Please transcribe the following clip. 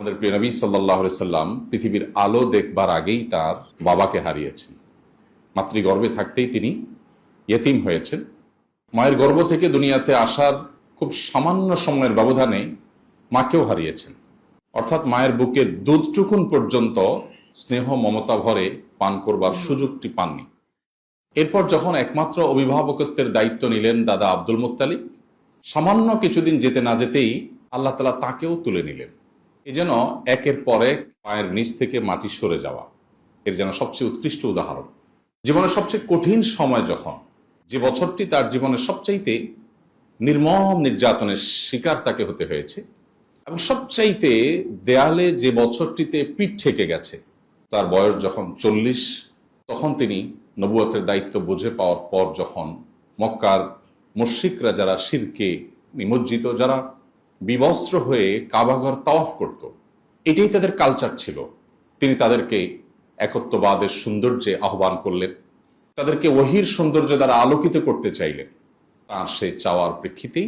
আমাদের প্রিয় নবী সাল্লাল্লাহু আলাইহি সাল্লাম পৃথিবীর আলো দেখবার আগেই তার বাবাকে হারিয়েছেন। মাতৃগর্ভে থাকতেই তিনি ইয়েতিম হয়েছেন। মায়ের গর্ভ থেকে দুনিয়াতে আসার খুব সামান্য সময়ের ব্যবধানে মাকেও হারিয়েছেন। অর্থাৎ মায়ের বুকের দুধটুকুন পর্যন্ত স্নেহ মমতা ভরে পান করবার সুযোগটি পাননি। এরপর যখন একমাত্র অভিভাবকত্বের দায়িত্ব নিলেন দাদা আব্দুল মুত্তালিব, সামান্য কিছুদিন যেতে না যেতেই আল্লাহ তাআলা তাকেও তুলে নিলেন। এ যেন একের পর এক পায়ের নিচ থেকে মাটি সরে যাওয়া, এর যেন সবচেয়ে উৎকৃষ্ট উদাহরণ। জীবনের সবচেয়ে কঠিন সময় যখন, যে বছরটি তার জীবনের সবচাইতে নির্মম নির্যাতনের শিকার তাকে হতে হয়েছে, এবং সবচাইতে দেয়ালে যে বছরটিতে পিঠ ঠেকে গেছে, তার বয়স যখন 40, তখন তিনি নবুয়তের দায়িত্ব বুঝে পাওয়ার পর যখন মক্কার মুশরিকরা যারা শিরকে নিমজ্জিত, যারা বিবস্ত্র হয়ে কাবাঘর তাওয়াফ করত, এটাই তাদের কালচার ছিল, তিনি তাদেরকে একত্ববাদের সৌন্দর্যে আহ্বান করলেন, তাদেরকে ওহীর সৌন্দর্য দ্বারা আলোকিত করতে চাইলেন। তার সে চাওয়ার প্রেক্ষিতেই